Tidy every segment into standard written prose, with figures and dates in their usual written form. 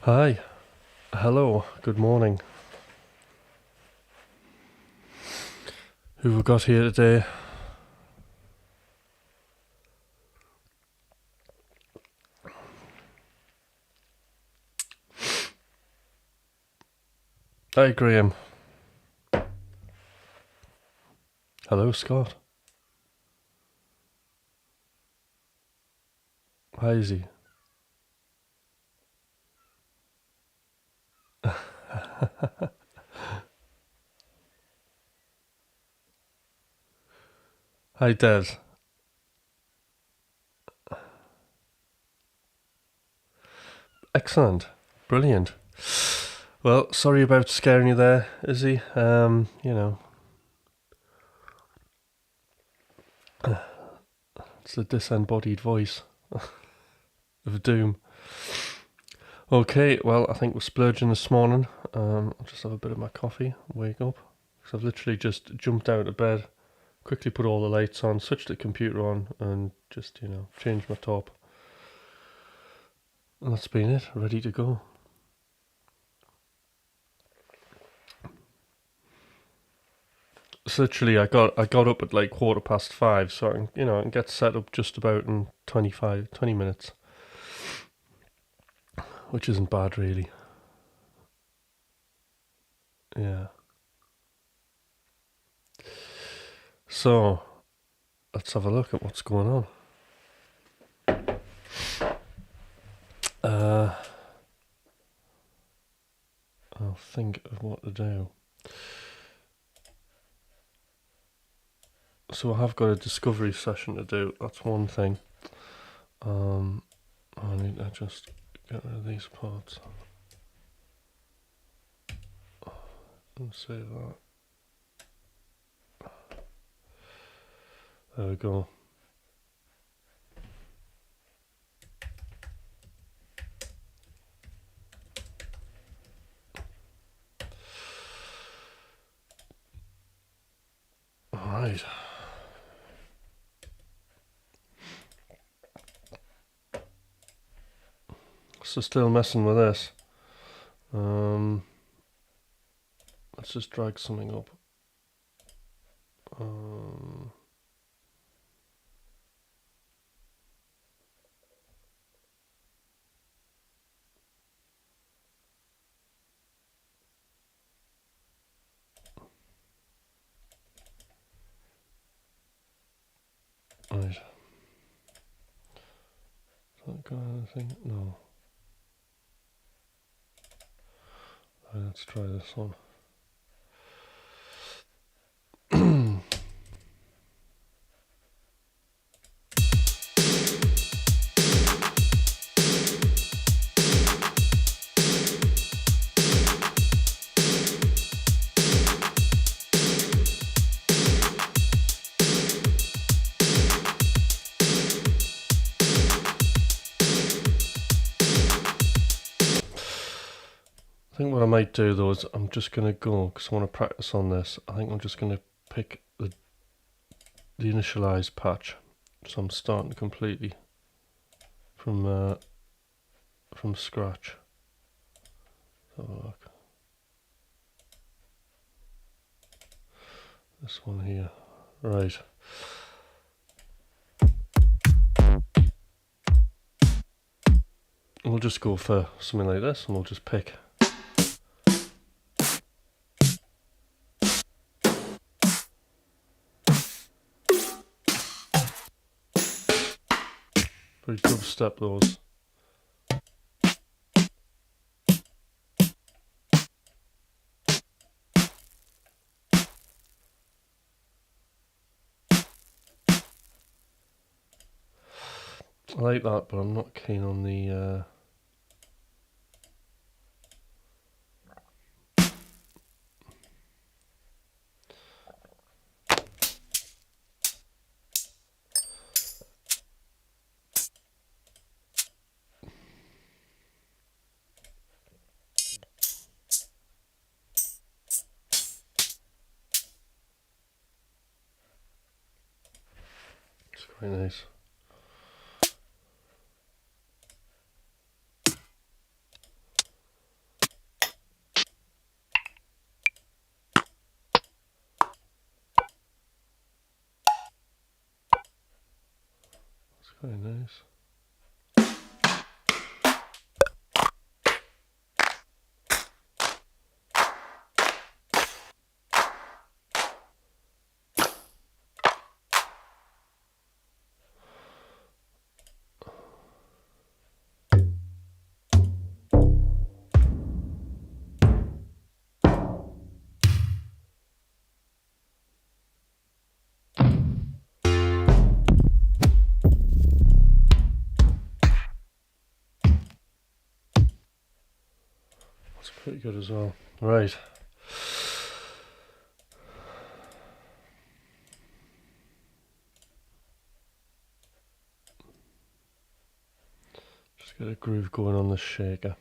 Hi, hello, good morning. Who we got here today? Hi, Graham. Hello, Scott. Hi, Izzy. Hi, Des. Excellent, brilliant. Well, sorry about scaring you there, Izzy. It's the disembodied voice of doom. Okay, well, I think we're splurging this morning. I'll just have a bit of my coffee, wake up. Because I've literally just jumped out of bed, quickly put all the lights on, switched the computer on, and just, changed my top. And that's been it, ready to go. So literally, I got up at like 5:15, so I can get set up just about in 20 minutes, which isn't bad really. Yeah. So let's have a look at what's going on. I'll think of what to do. So I have got a discovery session to do. That's one thing. I need to just get rid of these parts and save that. There we go. Alright. So still messing with this. Let's just drag something up. Right. Is that got anything? No. Right, let's try this one. I think what I might do though is I'm just going to go, because I want to practice on this, I think I'm just going to pick the initialize patch. So I'm starting completely from scratch. Let's have a look. This one here. Right. We'll just go for something like this and we'll just pick. Very dubstep those. I like that, but I'm not keen on the it's quite nice. Very nice. That's pretty good as well. Right. Just get a groove going on the shaker.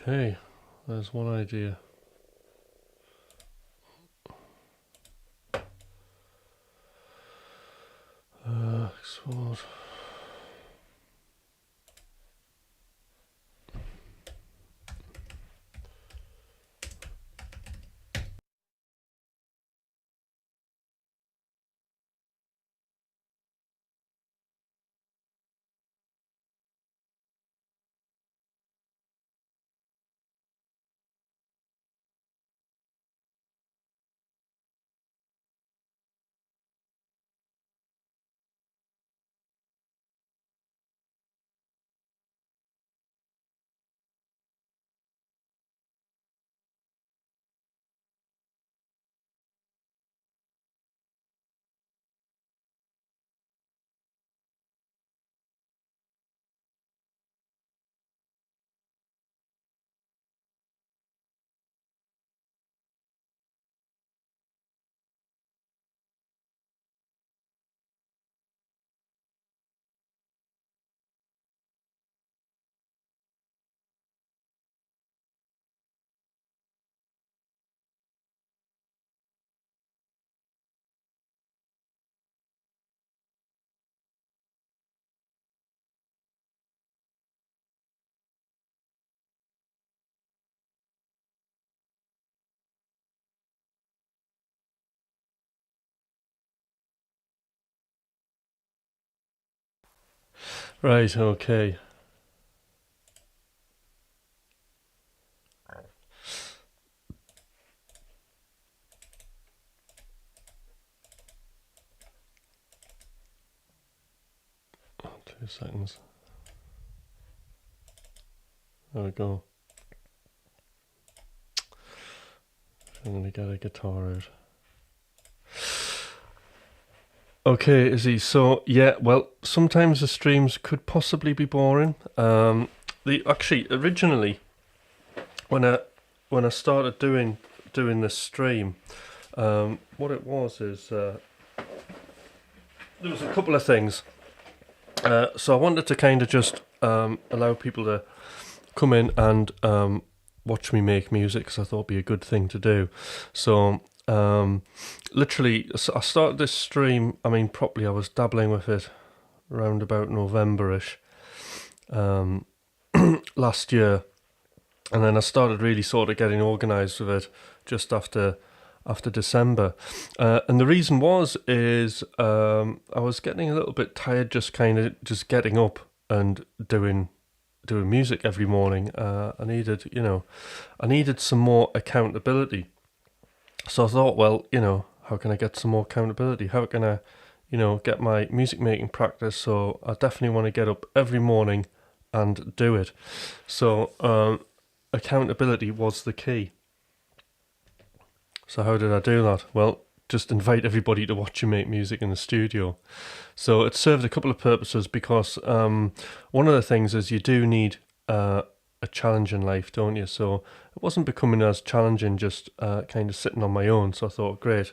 Okay, there's one idea. Export. Right, okay. Oh, 2 seconds. There we go. I'm gonna get a guitar out. Okay, Izzy, so yeah, well, sometimes the streams could possibly be boring. Actually, originally, when I started doing this stream, what it was is there was a couple of things. So I wanted to kind of just allow people to come in and watch me make music, because I thought it'd be a good thing to do. So literally, I started this stream. I mean, properly, I was dabbling with it around about November-ish last year, and then I started really sort of getting organised with it just after December, and the reason is I was getting a little bit tired, just getting up and doing music every morning. I needed some more accountability. So I thought, well, how can I get some more accountability? How can I, get my music making practice? So I definitely want to get up every morning and do it. So accountability was the key. So how did I do that? Well, just invite everybody to watch you make music in the studio. So it served a couple of purposes, because one of the things is you do need a challenge in life, don't you? So it wasn't becoming as challenging just kind of sitting on my own. So I thought, great,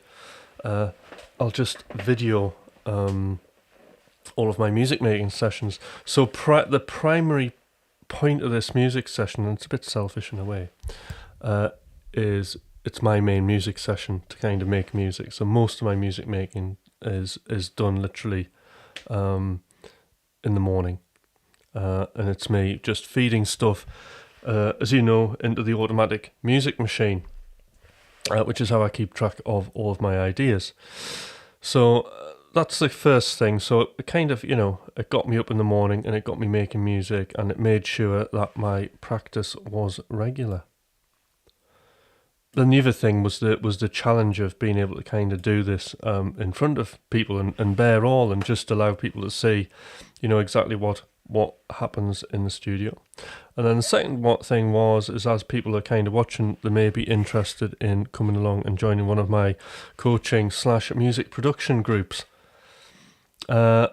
I'll just video all of my music making sessions. So the primary point of this music session, and it's a bit selfish in a way, is it's my main music session to kind of make music. So most of my music making is done literally in the morning, and it's me just feeding stuff, as you know, into the automatic music machine, which is how I keep track of all of my ideas. So that's the first thing. So it kind of, it got me up in the morning, and it got me making music, and it made sure that my practice was regular. Then the other thing was the challenge of being able to kind of do this in front of people and bare all, and just allow people to see, exactly what happens in the studio. And then the second thing is, as people are kind of watching, they may be interested in coming along and joining one of my coaching / music production groups. Yeah.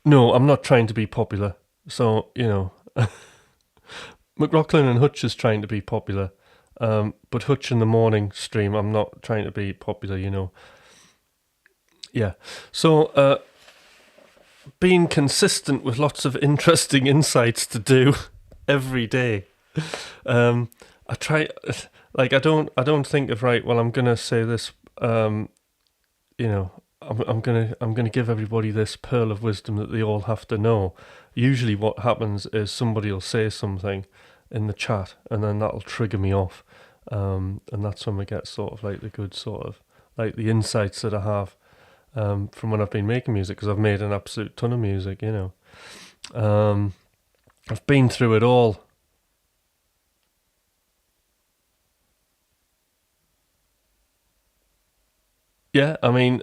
No, I'm not trying to be popular. So, McRocklin Hutch is trying to be popular, but Hutch in the morning stream, I'm not trying to be popular, Yeah. So being consistent with lots of interesting insights to do every day. I try, like I don't think of right. Well, I'm gonna say this. You know, I'm gonna give everybody this pearl of wisdom that they all have to know. Usually, what happens is somebody will say something in the chat, and then that'll trigger me off, and that's when we get sort of like the good sort of like the insights that I have from when I've been making music, because I've made an absolute ton of music. You know, I've been through it all. Yeah, I mean,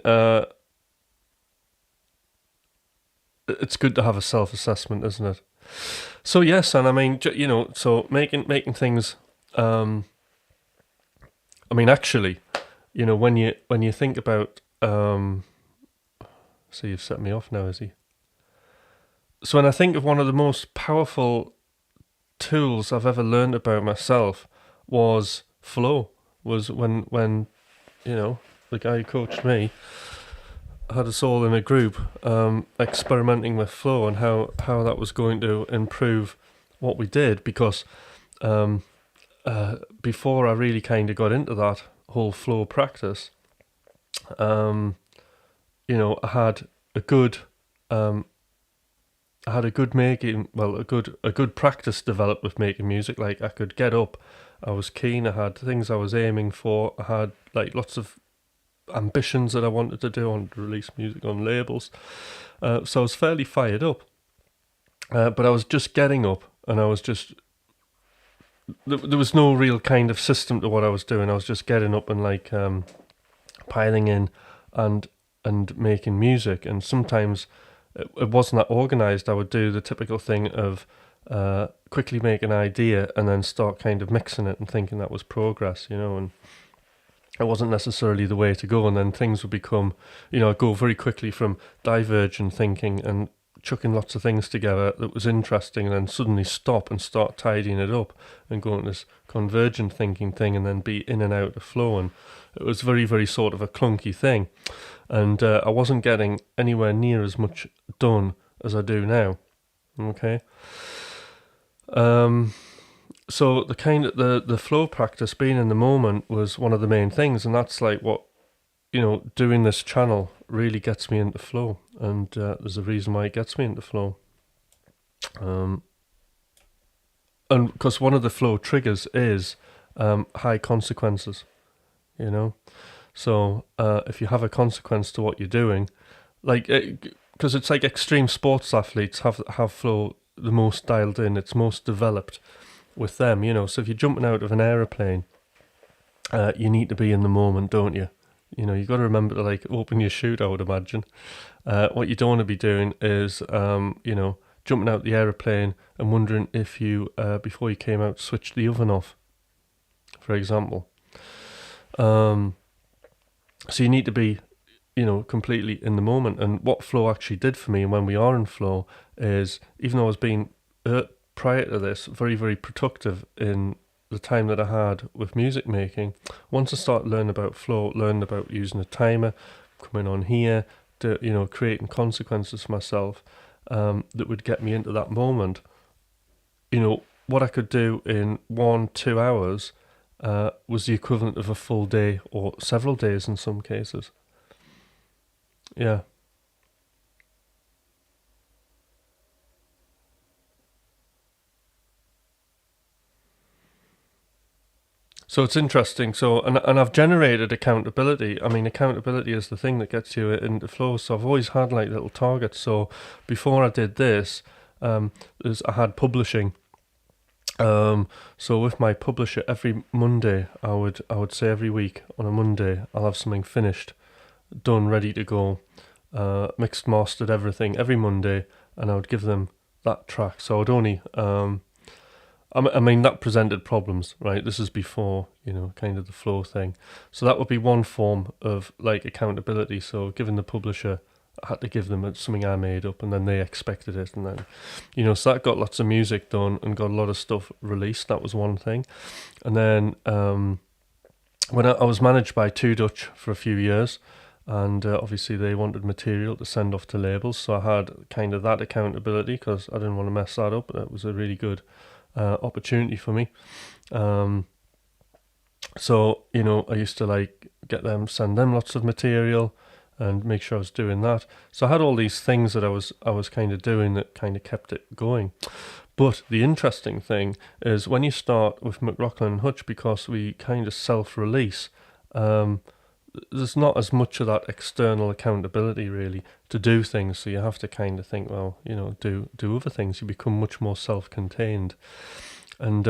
it's good to have a self-assessment, isn't it? So yes, and I mean, you know, so making things. I mean, actually, you know, when you think about, so you've set me off now, is he? So when I think of one of the most powerful tools I've ever learned about myself was flow. Was when you know, the guy who coached me had us all in a group experimenting with flow and how that was going to improve what we did, because before I really kind of got into that whole flow practice, you know, I had a good a good practice developed with making music. Like, I could get up, I was keen, I had things I was aiming for, I had like lots of ambitions that I wanted to do. I wanted to release music on labels, so I was fairly fired up, but I was just getting up, and I was just there was no real kind of system to what I was doing. I was just getting up and like piling in and making music, and sometimes it wasn't that organized. I would do the typical thing of quickly make an idea and then start kind of mixing it and thinking that was progress, you know, and it wasn't necessarily the way to go. And then things would become, you know, I'd go very quickly from divergent thinking and chucking lots of things together that was interesting, and then suddenly stop and start tidying it up and go into this convergent thinking thing, and then be in and out of flow. And it was very, very sort of a clunky thing, and I wasn't getting anywhere near as much done as I do now. Okay. So the kind of the flow practice, being in the moment, was one of the main things, and that's like what, you know, doing this channel really gets me into flow, and there's a reason why it gets me into flow. And because one of the flow triggers is high consequences, you know. So if you have a consequence to what you're doing, like, because it's like extreme sports athletes have flow the most dialed in, it's most developed with them, you know. So if you're jumping out of an aeroplane, you need to be in the moment, don't you? You know, you got to remember to like open your chute, I would imagine. What you don't want to be doing is, you know, jumping out the aeroplane and wondering if you, before you came out, switched the oven off, for example. So you need to be, you know, completely in the moment. And what flow actually did for me, and when we are in flow, is, even though I was being prior to this very, very productive in the time that I had with music making, once I started learning about flow, learning about using a timer, coming on here, to, you know, creating consequences for myself that would get me into that moment, you know, what I could do in 1-2 hours was the equivalent of a full day, or several days in some cases. Yeah. So it's interesting. So, and I've generated accountability. I mean, accountability is the thing that gets you into flow. So I've always had like little targets. So before I did this, I had publishing. So with my publisher, every Monday, I would say every week on a Monday, I'll have something finished, done, ready to go, mixed, mastered, everything every Monday, and I would give them that track. So I would only I mean, that presented problems, right? This is before, you know, kind of the flow thing. So that would be one form of like accountability. So giving the publisher, I had to give them something I made up, and then they expected it. And then, you know, so that got lots of music done and got a lot of stuff released. That was one thing. And then when I was managed by Two Dutch for a few years, and obviously they wanted material to send off to labels, so I had kind of that accountability because I didn't want to mess that up. That was a really good opportunity for me. So, you know, I used to like send them lots of material and make sure I was doing that. So I had all these things that I was kind of doing that kind of kept it going. But the interesting thing is when you start with McRocklin Hutch, because we kind of self-release, there's not as much of that external accountability really to do things. So you have to kind of think, well, you know, do other things. You become much more self-contained. And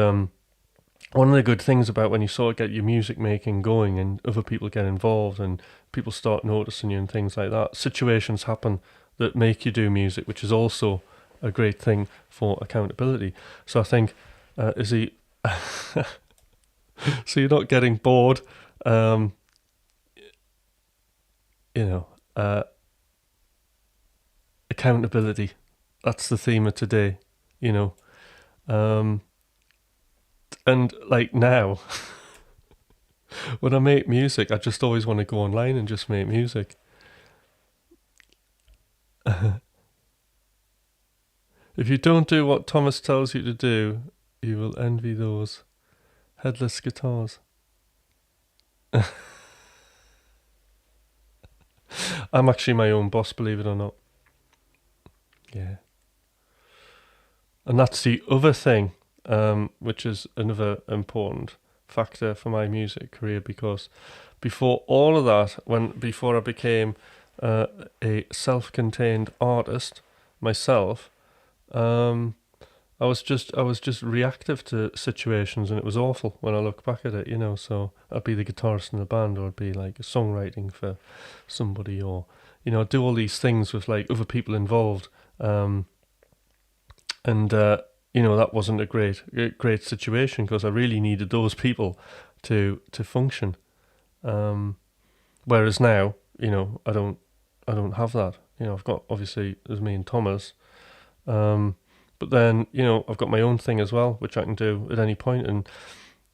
one of the good things about when you sort of get your music making going and other people get involved and people start noticing you and things like that, situations happen that make you do music, which is also a great thing for accountability. So I think, so you're not getting bored, accountability. That's the theme of today, you know. And like now, when I make music, I just always want to go online and just make music. If you don't do what Thomas tells you to do, you will envy those headless guitars. I'm actually my own boss, believe it or not. Yeah. And that's the other thing, which is another important factor for my music career, because before all of that, before I became a self-contained artist myself, I was just reactive to situations, and it was awful when I look back at it, you know. So I'd be the guitarist in the band, or I'd be like songwriting for somebody, or you know, I'd do all these things with like other people involved, and you know, that wasn't a great situation because I really needed those people to function. Whereas now, you know, I don't have that. You know, I've got, obviously there's me and Thomas, but then, you know, I've got my own thing as well, which I can do at any point. And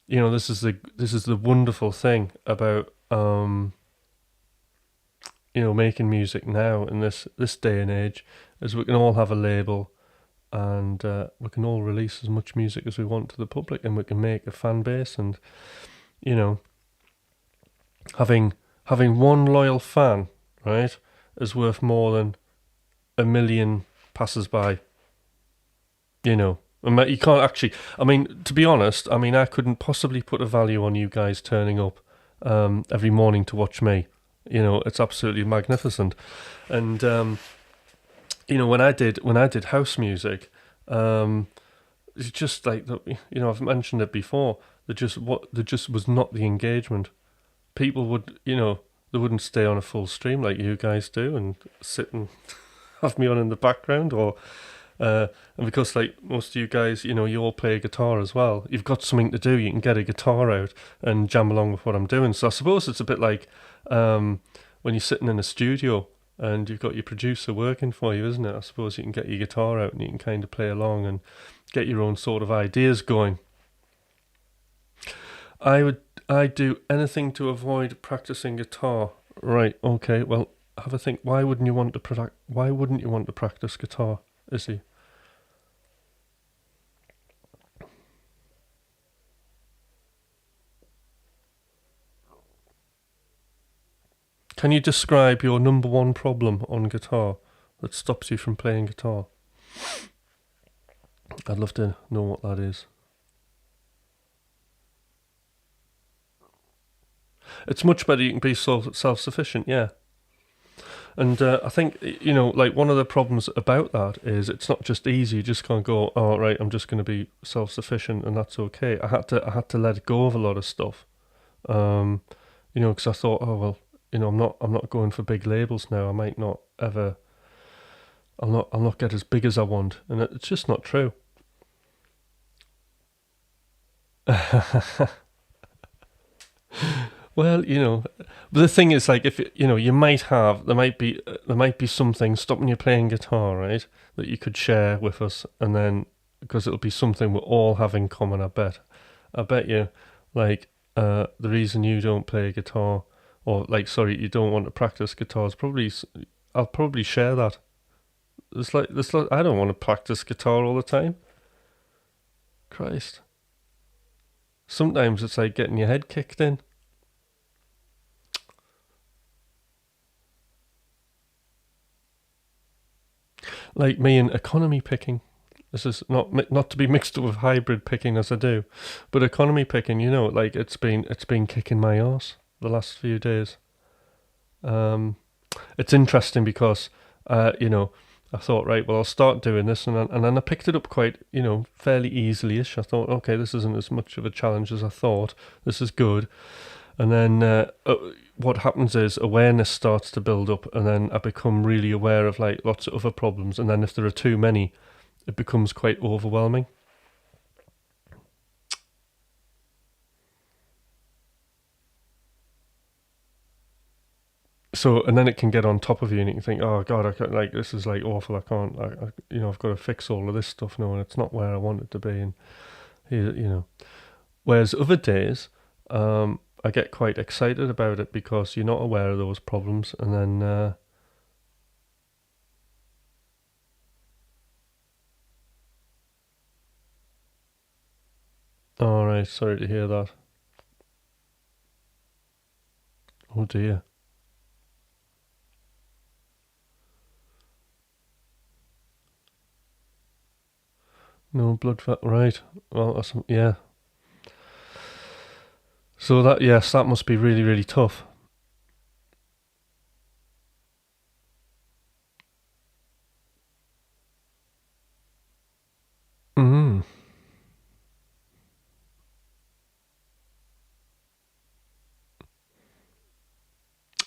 you know, this is the wonderful thing about you know, making music now in this day and age, is we can all have a label, and we can all release as much music as we want to the public, and we can make a fan base. And you know, having one loyal fan, right, is worth more than 1 million passers-by. You know, you can't actually, I mean, to be honest, I mean, I couldn't possibly put a value on you guys turning up every morning to watch me. You know, it's absolutely magnificent. And you know, when I did house music, it's just like, you know, I've mentioned it before. There just was not the engagement. People would, you know, they wouldn't stay on a full stream like you guys do and sit and have me on in the background, or and because like most of you guys, you know, you all play guitar as well. You've got something to do. You can get a guitar out and jam along with what I'm doing. So I suppose it's a bit like when you're sitting in a studio and you've got your producer working for you, isn't it? I suppose you can get your guitar out and you can kind of play along and get your own sort of ideas going. I'd do anything to avoid practicing guitar. Right, okay, well, have a think. Why wouldn't you want to practice guitar, Izzy? Can you describe your number one problem on guitar that stops you from playing guitar? I'd love to know what that is. It's much better you can be self-sufficient, yeah. And I think, you know, like one of the problems about that is it's not just easy. You just can't go, oh right, I'm just going to be self-sufficient and that's okay. I had to let go of a lot of stuff, you know, because I thought, oh well, you know, I'm not going for big labels now. I might not ever. I'll not get as big as I want, and it's just not true. Well, you know, but the thing is, like, if you know, there might be something stopping you playing guitar, right? That you could share with us, and then because it'll be something we're all have in common. I bet you, like, the reason you don't play guitar or like, sorry, you don't want to practice guitars, I'll probably share that. I don't want to practice guitar all the time. Christ. Sometimes it's like getting your head kicked in. Like me in economy picking. This is not to be mixed up with hybrid picking as I do, but economy picking, like it's been kicking my arse the last few days. It's interesting because I thought, right, well, I'll start doing this, and then I picked it up quite, fairly easily-ish. I thought, okay, this isn't as much of a challenge as I thought. This is good. And then what happens is awareness starts to build up, and then I become really aware of like lots of other problems. And then if there are too many, it becomes quite overwhelming. So, and then it can get on top of you, and you can think, oh God, I can't, like, this is like awful. I can't, I've got to fix all of this stuff now, and it's not where I want it to be. And whereas other days, I get quite excited about it because you're not aware of those problems, and then all right, sorry to hear that. Oh dear. No blood fat, right? Well, yeah. So that must be really, really tough. Mm.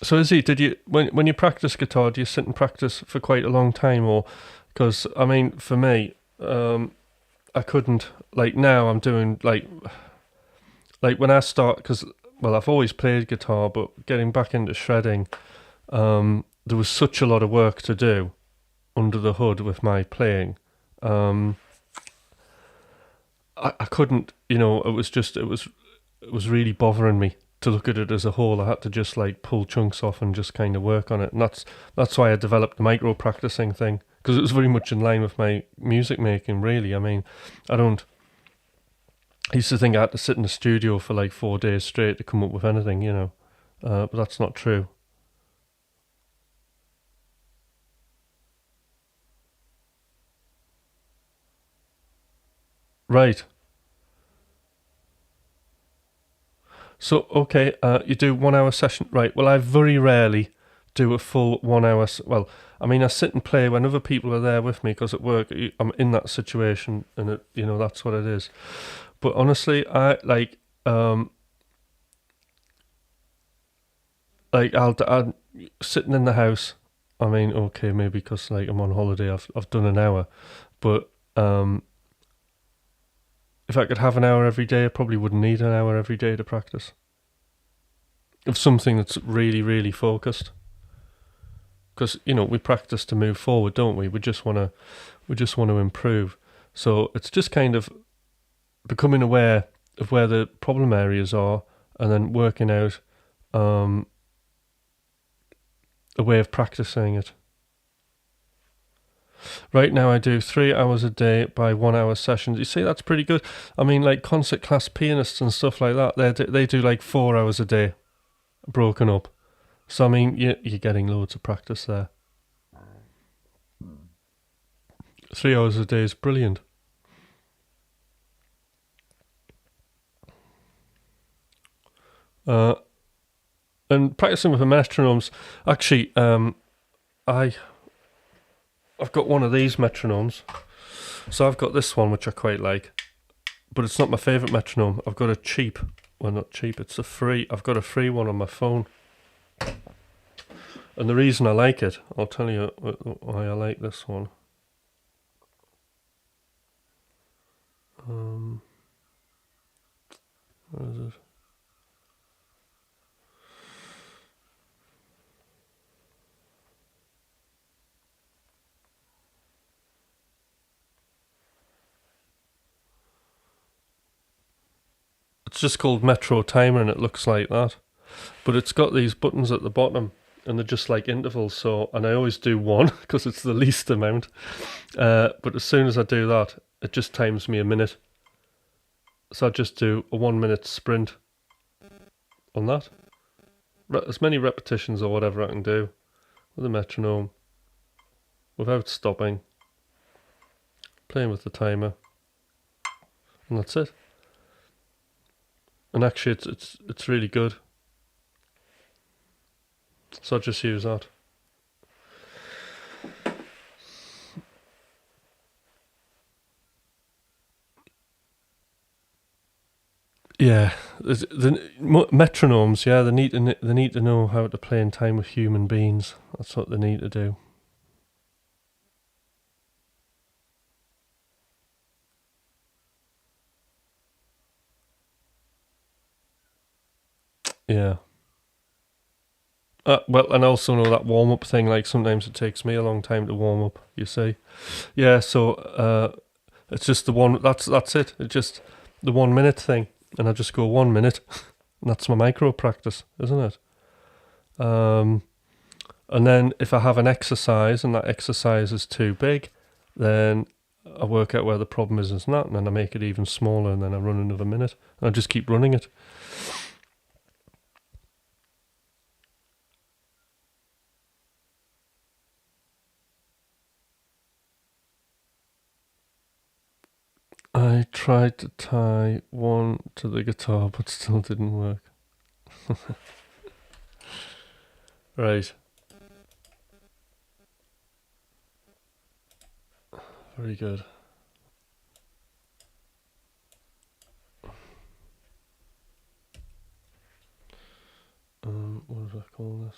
So did you when you practice guitar, do you sit and practice for quite a long time, or because I mean, for me, I couldn't, like, now I'm doing like when I start, because well, I've always played guitar, but getting back into shredding, there was such a lot of work to do under the hood with my playing. I couldn't, it was really bothering me to look at it as a whole. I had to just like pull chunks off and just kind of work on it, and that's why I developed the micro practicing thing, because it was very much in line with my music making. Really, I mean, I used to think I had to sit in the studio for like 4 days straight to come up with anything, but that's not true. Right. So, okay, you do 1 hour session. Right. Well, I very rarely do a full 1 hour. Well, I mean, I sit and play when other people are there with me, because at work I'm in that situation, and that's what it is. But honestly, I I'll sitting in the house. I mean, okay, maybe because like I'm on holiday, I've done an hour, but if I could have an hour every day, I probably wouldn't need an hour every day to practice of something that's really, really focused. Because we practice to move forward, don't we? We just want to improve. So it's just kind of becoming aware of where the problem areas are, and then working out a way of practicing it. Right now I do 3 hours a day by 1 hour sessions. You see, that's pretty good. I mean, like concert class pianists and stuff like that, they do like 4 hours a day, broken up. So I mean, you're getting loads of practice there. 3 hours a day is brilliant. And practicing with the metronomes, actually, I've got one of these metronomes. So I've got this one, which I quite like, but it's not my favourite metronome. I've got a cheap, well, not cheap, it's I've got a free one on my phone. And the reason I like it, I'll tell you why I like this one. Where is it? It's just called Metro Timer, and it looks like that. but it's got these buttons at the bottom, and they're just like intervals. So, and I always do one because it's the least amount. But as soon as I do that, it just times me a minute. So I just do a 1 minute sprint on that. As many repetitions or whatever I can do with a metronome without stopping, playing with the timer, and that's it. And actually, it's really good. So I just use that. Yeah, the metronomes. Yeah, they need to know how to play in time with human beings. That's what they need to do. Yeah. Well, and also know that warm up thing. Like sometimes it takes me a long time to warm up. You see. Yeah. So it's just the one. That's it. It's just the 1 minute thing, and I just go 1 minute. And that's my micro practice, isn't it? And then if I have an exercise and that exercise is too big, then I work out where the problem is and that, and then I make it even smaller, and then I run another minute, and I just keep running it. I tried to tie one to the guitar, but still didn't work. Right. Very good. What do I call this?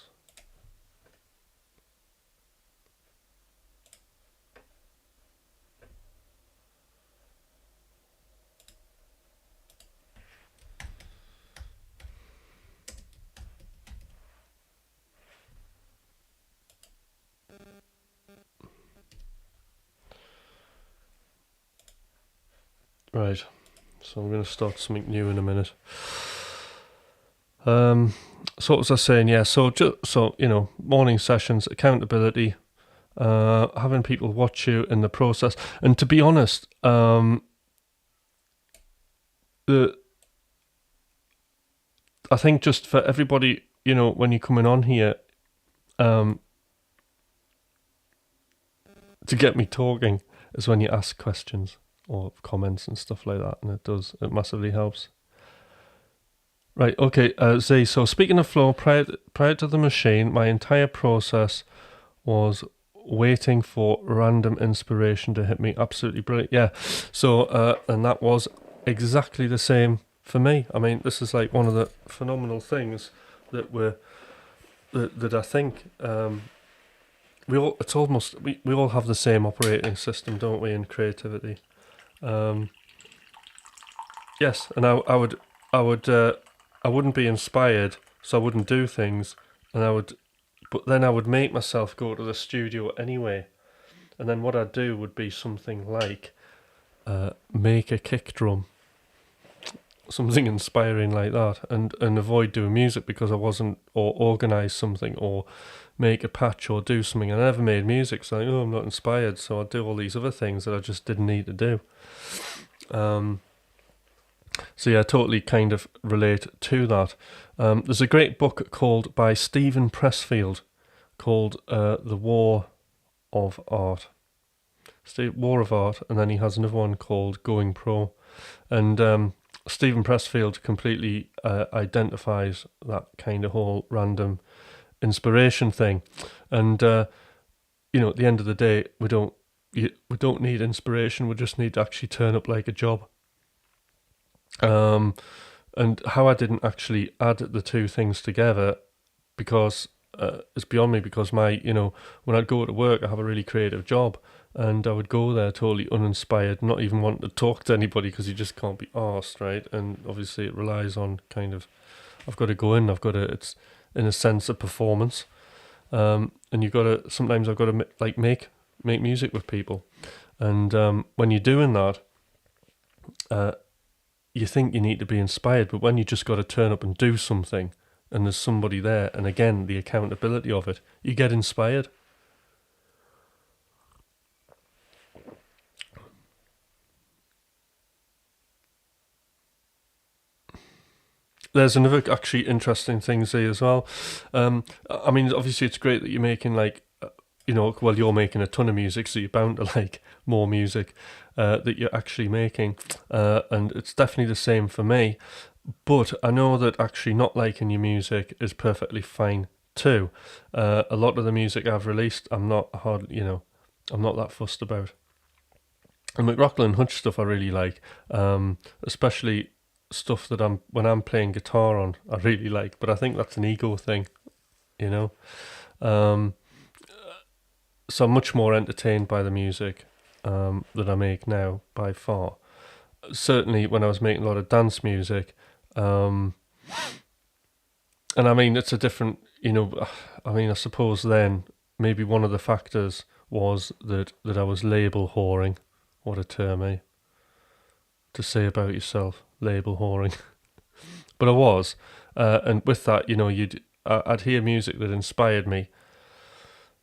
Right. So I'm going to start something new in a minute. So what was I saying? Yeah. So morning sessions, accountability, having people watch you in the process, and to be honest, I think just for everybody, when you're coming on here, to get me talking is when you ask questions or comments and stuff like that, and it massively helps. Right, okay, Z, so speaking of flow, prior to the machine, my entire process was waiting for random inspiration to hit me. Absolutely brilliant. Yeah, so, and that was exactly the same for me. I mean, this is like one of the phenomenal things that I think we all have the same operating system, don't we, in creativity? Yes, and I wouldn't be inspired, so I wouldn't do things, but then I would make myself go to the studio anyway, and then what I'd do would be something like make a kick drum, something inspiring like that, and avoid doing music because I wasn't, or organise something, or make a patch, or do something. I never made music, so I'm not inspired, so I'd do all these other things that I just didn't need to do. So yeah, I totally kind of relate to that. There's a great book by Stephen Pressfield called The War of Art. War of Art, and then he has another one called Going Pro. And Stephen Pressfield completely identifies that kind of whole random inspiration thing. And at the end of the day, we don't need inspiration. We just need to actually turn up like a job. And how I didn't actually add the two things together, because it's beyond me, because when I'd go to work, I have a really creative job, and I would go there totally uninspired, not even want to talk to anybody, because you just can't be arsed, right? And obviously it relies on kind of, I've got to go in, it's in a sense a performance, and sometimes I've got to make music with people, and when you're doing that, you think you need to be inspired, but when you just got to turn up and do something, and there's somebody there, and again, the accountability of it, you get inspired. There's another actually interesting things there as well. I mean, obviously it's great that you're making like, well, you're making a ton of music, so you're bound to like more music that you're actually making, and it's definitely the same for me. But I know that actually not liking your music is perfectly fine too. A lot of the music I've released, I'm not that fussed about. And McRocklin Hutch stuff I really like, especially stuff that when I'm playing guitar on, I really like. But I think that's an ego thing, you know. Um, so I'm much more entertained by the music that I make now by far. Certainly when I was making a lot of dance music, and I mean it's a different, I mean I suppose then maybe one of the factors was that I was label whoring. What a term, eh? To say about yourself, label whoring. But I was, and with that, I'd hear music that inspired me,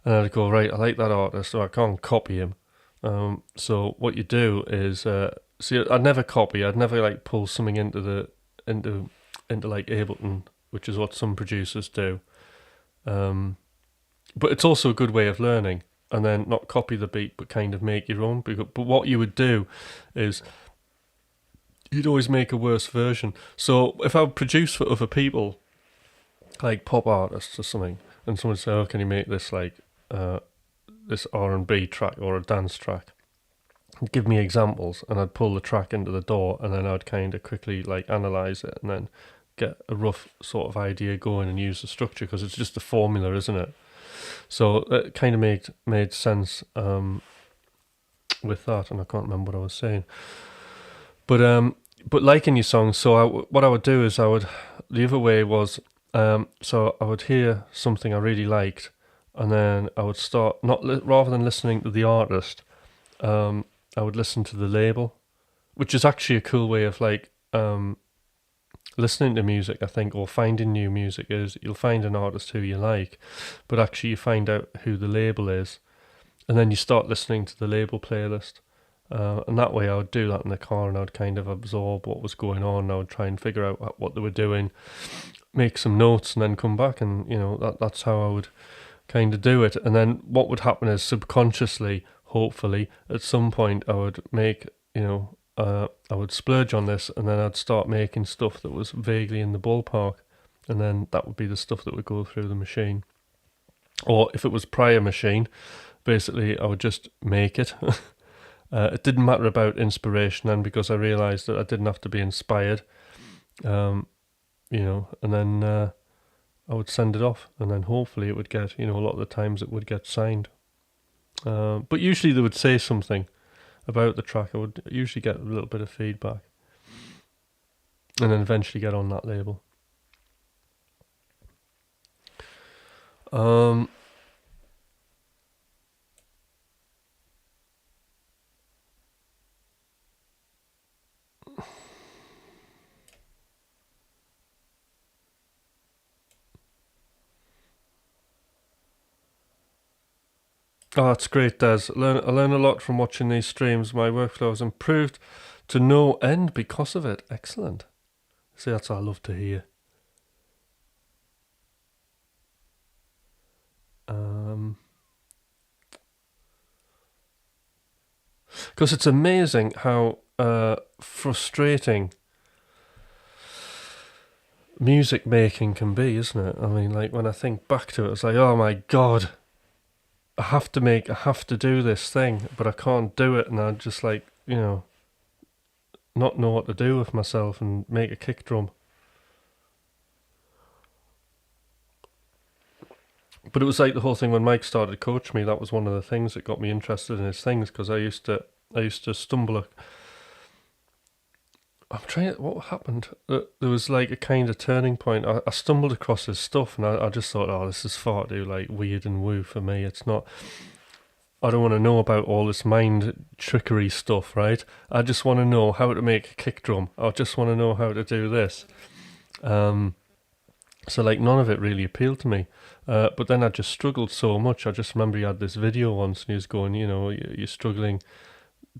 and I'd go, right, I like that artist, so I can't copy him. So what you do is, see, I'd never copy. I'd never like pull something into like Ableton, which is what some producers do. But it's also a good way of learning, and then not copy the beat, but kind of make your own. But what you would do is you'd always make a worse version. So if I would produce for other people, like pop artists or something, and someone would say, "Oh, can you make this like this R&B track or a dance track?" Give me examples, and I'd pull the track into the door, and then I'd kind of quickly like analyze it, and then get a rough sort of idea going and use the structure, because it's just a formula, isn't it? So it kind of made sense with that, and I can't remember what I was saying. But liking your songs, so what I would do is the other way was, so I would hear something I really liked, and then I would start, rather than listening to the artist, I would listen to the label, which is actually a cool way of like listening to music, I think, or finding new music. Is you'll find an artist who you like, but actually you find out who the label is, and then you start listening to the label playlist. And that way I would do that in the car, and I would kind of absorb what was going on. I would try and figure out what they were doing, make some notes, and then come back, and that's how I would kind of do it. And then what would happen is subconsciously, hopefully, at some point I would make, I would splurge on this, and then I'd start making stuff that was vaguely in the ballpark, and then that would be the stuff that would go through the machine. Or if it was prior machine, basically I would just make it. It didn't matter about inspiration then, because I realised that I didn't have to be inspired, and then I would send it off, and then hopefully it would get, a lot of the times it would get signed. But usually they would say something about the track. I would usually get a little bit of feedback, and then eventually get on that label. Oh, that's great, Des. I learn a lot from watching these streams. My workflow has improved to no end because of it. Excellent. See, that's what I love to hear. Because it's amazing how frustrating music making can be, isn't it? I mean, like when I think back to it, it's like, oh my God, I have to do this thing, but I can't do it, and I just like, not know what to do with myself and make a kick drum. But it was like the whole thing when Mike started coaching me. That was one of the things that got me interested in his things, because I used to stumble. What happened? There was like a kind of turning point. I stumbled across his stuff, and I just thought, oh, this is far too like weird and woo for me. It's not. I don't want to know about all this mind trickery stuff, right? I just want to know how to make a kick drum. I just want to know how to do this. So like none of it really appealed to me. But then I just struggled so much. I just remember he had this video once and he was going, you're struggling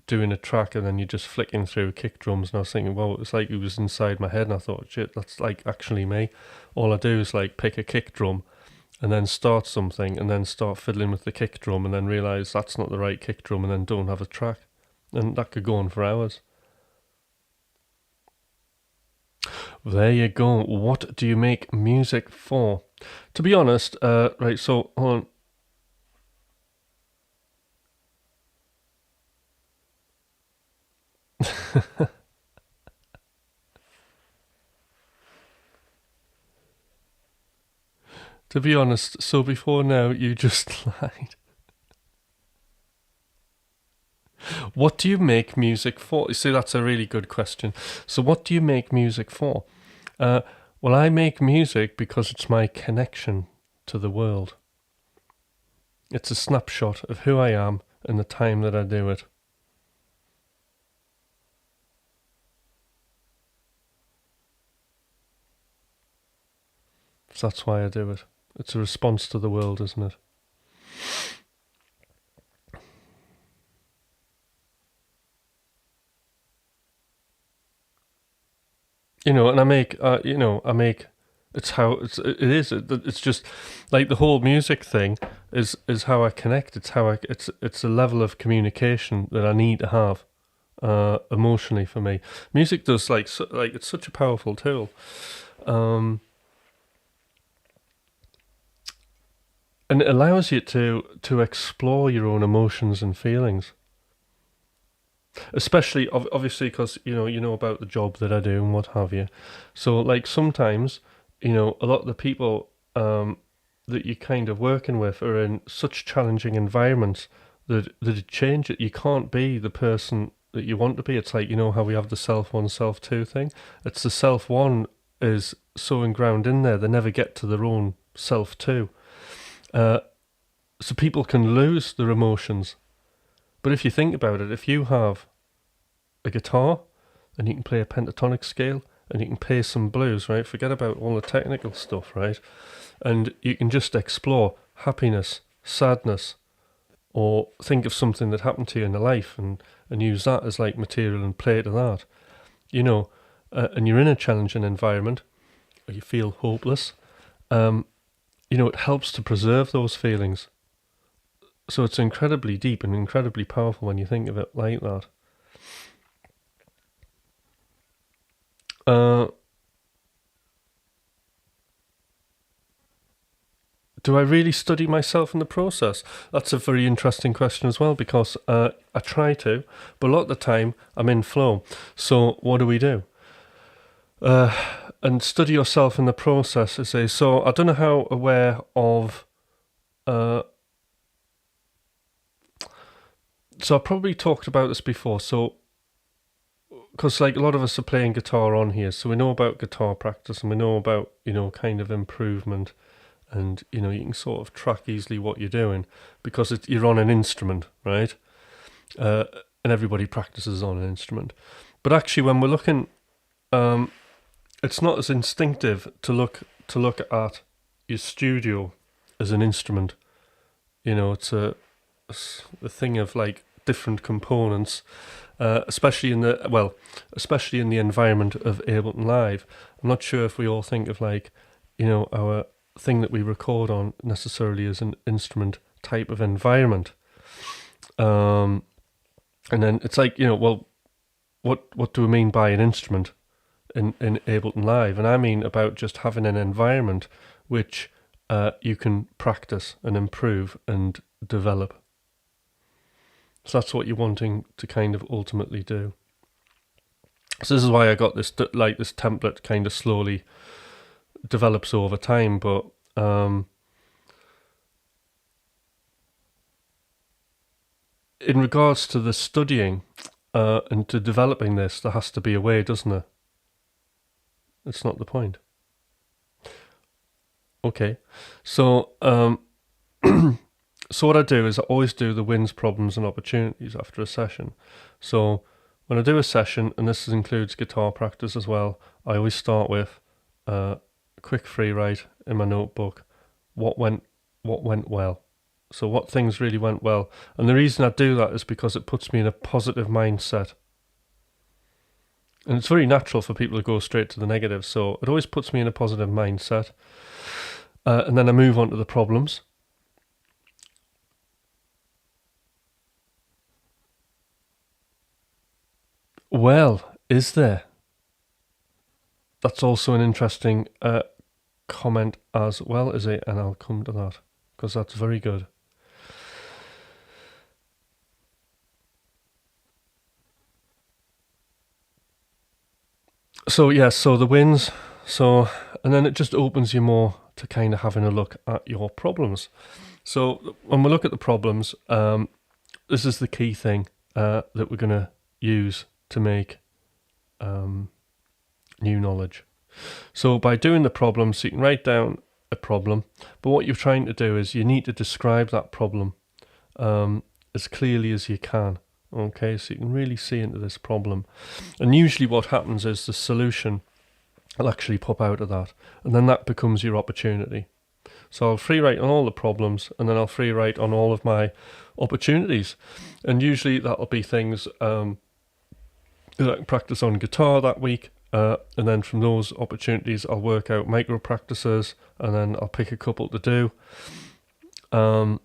doing a track and then you're just flicking through kick drums. And I was thinking, well, it's like it was inside my head. And I thought, shit, that's like actually me. All I do is like pick a kick drum and then start something and then start fiddling with the kick drum and then realise that's not the right kick drum and then don't have a track. And that could go on for hours. There you go. What do you make music for? To be honest, right, so hold on. To be honest, so before now, you just lied. What do you make music for? You see, that's a really good question. So, what do you make music for? Well, I make music because it's my connection to the world. It's a snapshot of who I am and the time that I do it. So that's why I do it. It's a response to the world, isn't it? And I make, it's just like the whole music thing is how I connect. It's a level of communication that I need to have, emotionally for me. Music does it's such a powerful tool. And it allows you to explore your own emotions and feelings. Especially, obviously, because you know about the job that I do and what have you. So, like sometimes, a lot of the people that you're kind of working with are in such challenging environments that it change it. You can't be the person that you want to be. It's like how we have the self one, self two thing. It's the self one is so ingrained in there they never get to their own self two. So people can lose their emotions. But if you think about it, if you have a guitar and you can play a pentatonic scale and you can play some blues, right? Forget about all the technical stuff, right? And you can just explore happiness, sadness, or think of something that happened to you in the life and use that as like material and play to that, and you're in a challenging environment or you feel hopeless, it helps to preserve those feelings. So it's incredibly deep and incredibly powerful when you think of it like that. Do I really study myself in the process? That's a very interesting question as well, because I try to, but a lot of the time I'm in flow. So what do? And study yourself in the process, so I don't know how aware of... So I probably talked about this before, so because like a lot of us are playing guitar on here, so we know about guitar practice and we know about kind of improvement, and you can sort of track easily what you're doing because you're on an instrument, right? And everybody practices on an instrument, but actually when we're looking, it's not as instinctive to look at your studio as an instrument. It's a thing of like different components, especially in the environment of Ableton Live. I'm not sure if we all think of like our thing that we record on necessarily as an instrument type of environment, and then it's like what do we mean by an instrument in Ableton Live? And I mean about just having an environment which you can practice and improve and develop. So that's what you're wanting to kind of ultimately do. So this is why I got this this template kind of slowly develops over time, but in regards to the studying and to developing this, there has to be a way, doesn't there? It's not the point. Okay, so so what I do is I always do the wins, problems and opportunities after a session. So when I do a session, and this includes guitar practice as well, I always start with quick free write in my notebook. What went well. So what things really went well. And the reason I do that is because it puts me in a positive mindset. And it's very natural for people to go straight to the negative. So it always puts me in a positive mindset. And then I move on to the problems. Well, is there? That's also an interesting comment as well, is it? And I'll come to that because that's very good. So yes, so the wins. So, and then it just opens you more to kind of having a look at your problems. So when we look at the problems, this is the key thing that we're going to use to make new knowledge. So by doing the problems, you can write down a problem, but what you're trying to do is you need to describe that problem as clearly as you can. Okay, so you can really see into this problem. And usually what happens is the solution will actually pop out of that, and then that becomes your opportunity. So I'll free write on all the problems, and then I'll free write on all of my opportunities. And usually that'll be things that I can practice on guitar that week. And then from those opportunities, I'll work out micro practices, and then I'll pick a couple to do. And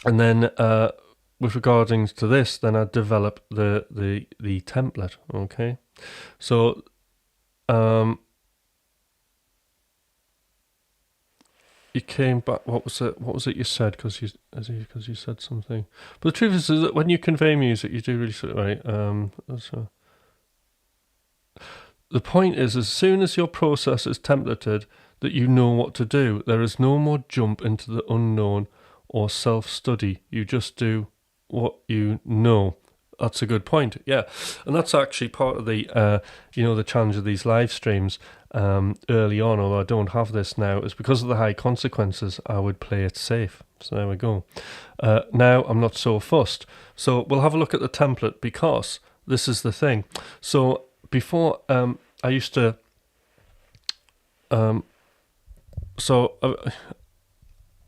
then with regarding to this, then I develop the template. Okay, so you came back. What was it you said? Because you said something. But the truth is that when you convey music, you do really sort of right. The point is, as soon as your process is templated, that you know what to do. There is no more jump into the unknown or self-study. You just do what you know. That's a good point. Yeah, and that's actually part of the the challenge of these live streams early on. Although I don't have this now, is because of the high consequences. I would play it safe. So there we go. Now I'm not so fussed. So we'll have a look at the template, because this is the thing. So before I used to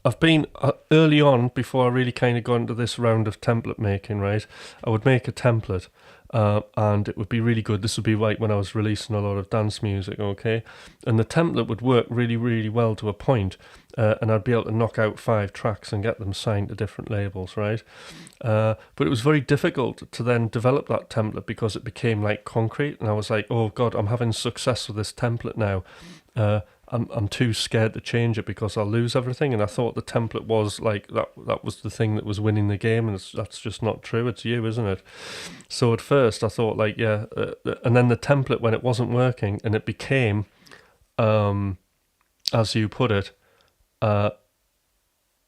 I've been early on, before I really kind of got into this round of template making, right? I would make a template and it would be really good. This would be right when I was releasing a lot of dance music, okay? And the template would work really, really well to a point, and I'd be able to knock out 5 tracks and get them signed to different labels, right? But it was very difficult to then develop that template because it became like concrete, and I was like, oh God, I'm having success with this template now. I'm too scared to change it because I'll lose everything. And I thought the template was like that was the thing that was winning the game, and that's just not true. It's you, isn't it? So at first I thought like, yeah, and then the template, when it wasn't working and it became, as you put it,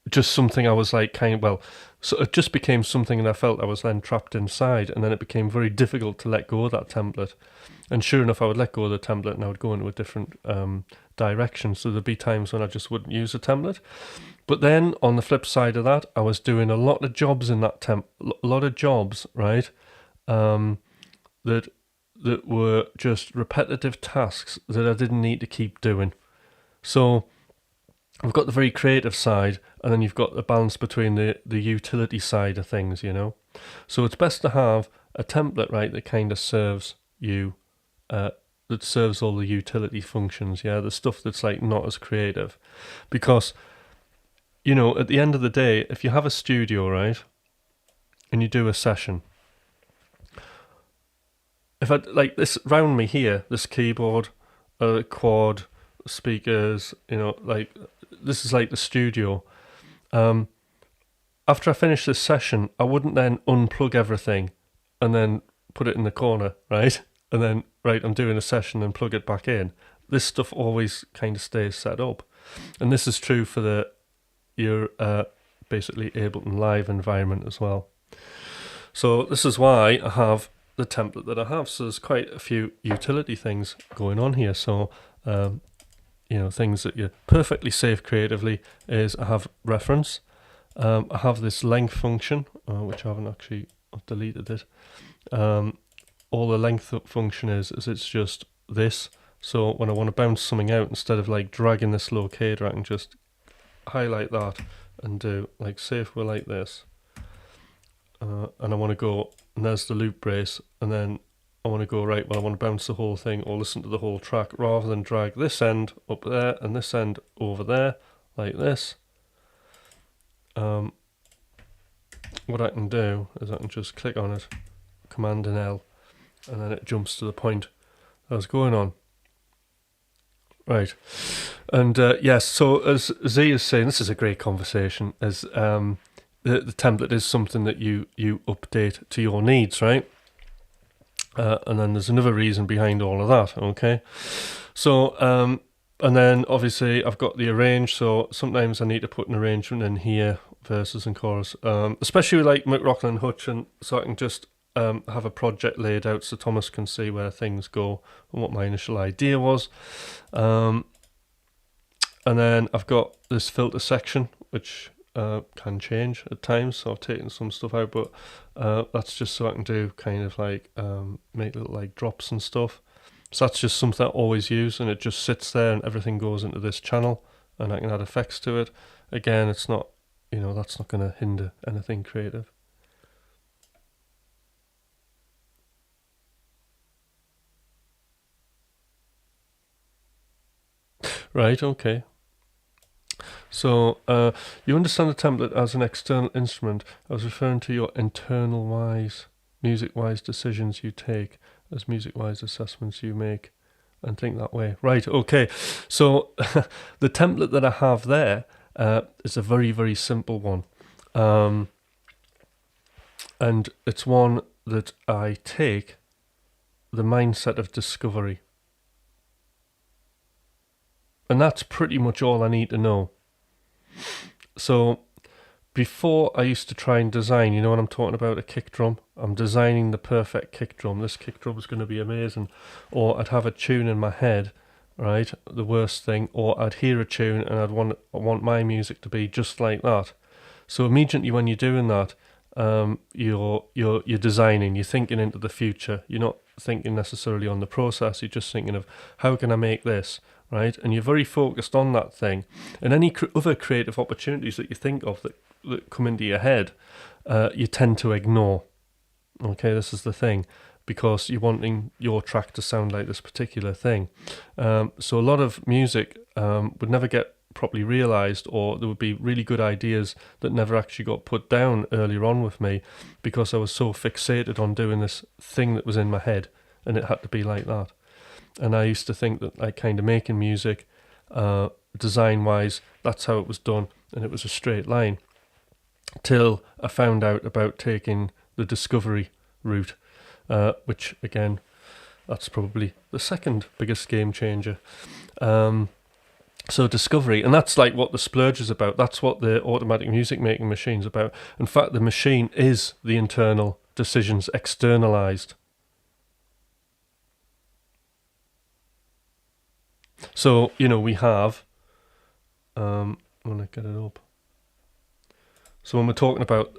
just something I was like so it just became something, and I felt I was then trapped inside, and then it became very difficult to let go of that template. And sure enough, I would let go of the template and I would go into a different direction. So there'd be times when I just wouldn't use a template. But then on the flip side of that, I was doing a lot of jobs in that a lot of jobs, right? That were just repetitive tasks that I didn't need to keep doing. So we've got the very creative side, and then you've got the balance between the utility side of things, you know. So it's best to have a template, right, that kind of serves you, that serves all the utility functions, yeah, the stuff that's like not as creative. Because, you know, at the end of the day, if you have a studio, right, and you do a session, if I like this round me here, this keyboard, quad, speakers, you know, like this is like the studio. After I finish this session, I wouldn't then unplug everything and then put it in the corner, right? And then, right, I'm doing a session and plug it back in. This stuff always kind of stays set up. And this is true for your basically Ableton Live environment as well. So this is why I have the template that I have. So there's quite a few utility things going on here. So, you know, things that you're perfectly safe creatively is I have reference. I have this length function, which I haven't actually, I've deleted it. All the length function is it's just this, So when I want to bounce something out, instead of like dragging this locator, I can just highlight that and do, like, say if we're like this, and I want to go, and there's the loop brace, and then I want to go, right, well I want to bounce the whole thing or listen to the whole track, rather than drag this end up there and this end over there like this. What I can do is I can just click on it, Command and L, and then it jumps to the point I was going on. Right, and yes, so as Z is saying, this is a great conversation, as the template is something that you update to your needs, right? And then there's another reason behind all of that, okay? So, and then obviously I've got the arrange, so sometimes I need to put an arrangement in here, verses and chorus, especially with like McRocklin Hutch, and so I can just have a project laid out so Thomas can see where things go and what my initial idea was. And then I've got this filter section, which can change at times, so I've taken some stuff out, but that's just so I can do kind of like make little like drops and stuff. So that's just something I always use, and it just sits there and everything goes into this channel, and I can add effects to it. Again, it's not, you know, that's not going to hinder anything creative. Right, okay. So, you understand the template as an external instrument. I was referring to your internal-wise, music-wise decisions you take as music-wise assessments you make, and think that way. Right, okay. So, the template that I have there is a very, very simple one. And it's one that I take the mindset of discovery. And that's pretty much all I need to know. So before I used to try and design, you know, when I'm talking about a kick drum, I'm designing the perfect kick drum. This kick drum is going to be amazing. Or I'd have a tune in my head, right? The worst thing. Or I'd hear a tune and I want my music to be just like that. So immediately when you're doing that, you're designing, you're thinking into the future. You're not thinking necessarily on the process. You're just thinking of, how can I make this? Right, and you're very focused on that thing, and any other creative opportunities that you think of that come into your head, you tend to ignore. Okay, this is the thing, because you're wanting your track to sound like this particular thing. So a lot of music would never get properly realised, or there would be really good ideas that never actually got put down earlier on with me, because I was so fixated on doing this thing that was in my head, and it had to be like that. And I used to think that, like, kind of making music, design-wise, that's how it was done, and it was a straight line. Till I found out about taking the discovery route, which, again, that's probably the second biggest game changer. So discovery, and that's like what the splurge is about. That's what the automatic music making machine's about. In fact, the machine is the internal decisions externalized. So, you know, we have, I want to get it up. So when we're talking about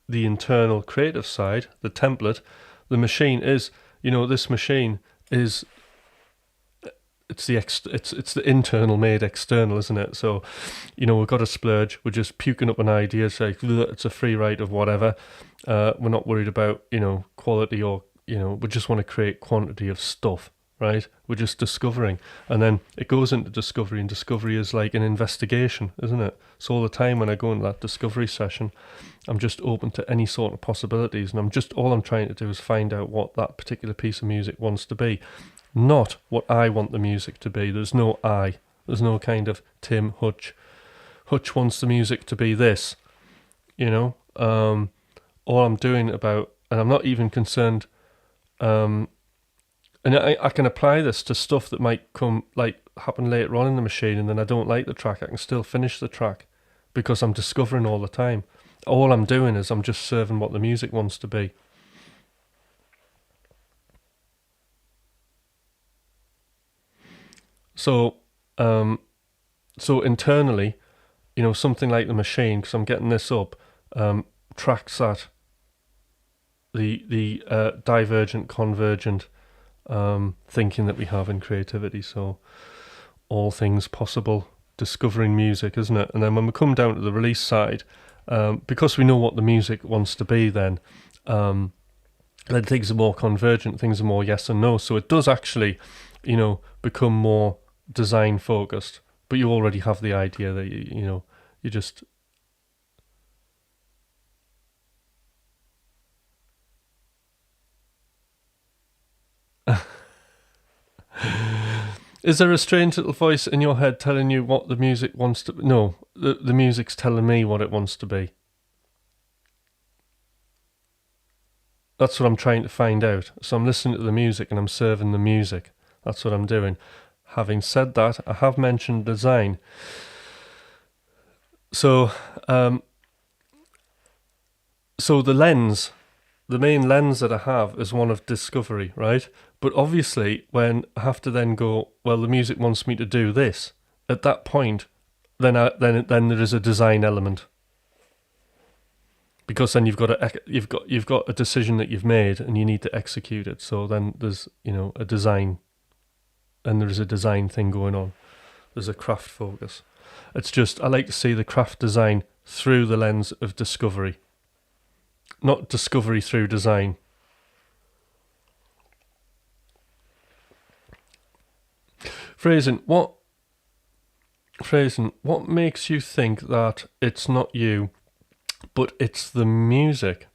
the internal creative side, the template, the machine is, you know, this machine is, it's the internal made external, isn't it? So, you know, we've got a splurge, we're just puking up an idea, say it's a free write of whatever. We're not worried about, you know, quality, or, you know, we just want to create quantity of stuff. Right, we're just discovering, and then it goes into discovery, and discovery is like an investigation, isn't it? So all the time when I go into that discovery session, I'm just open to any sort of possibilities, and all I'm trying to do is find out what that particular piece of music wants to be, not what I want the music to be. There's no I. There's no kind of Tim Hutch. Hutch wants the music to be this, you know. All I'm doing about, and I'm not even concerned. And I can apply this to stuff that might happen later on in the machine, and then I don't like the track. I can still finish the track because I'm discovering all the time. All I'm doing is I'm just serving what the music wants to be. So, so internally, you know, something like the machine, because I'm getting this up, tracks that the divergent, convergent, thinking that we have in creativity. So all things possible, discovering music, isn't it? And then when we come down to the release side, because we know what the music wants to be, then things are more convergent, things are more yes and no. So it does actually, become more design focused. But you already have the idea that you just. Is there a strange little voice in your head telling you what the music wants to be? No, the music's telling me what it wants to be. That's what I'm trying to find out. So I'm listening to the music and I'm serving the music. That's what I'm doing. Having said that, I have mentioned design. So, so the main lens that I have is one of discovery, right? But obviously, when I have to then go, well, the music wants me to do this. At that point, then there is a design element, because then you've got a decision that you've made and you need to execute it. So then there's a design, and there is a design thing going on. There's a craft focus. It's just I like to see the craft design through the lens of discovery, not discovery through design. Phrasing, what makes you think that it's not you, but it's the music?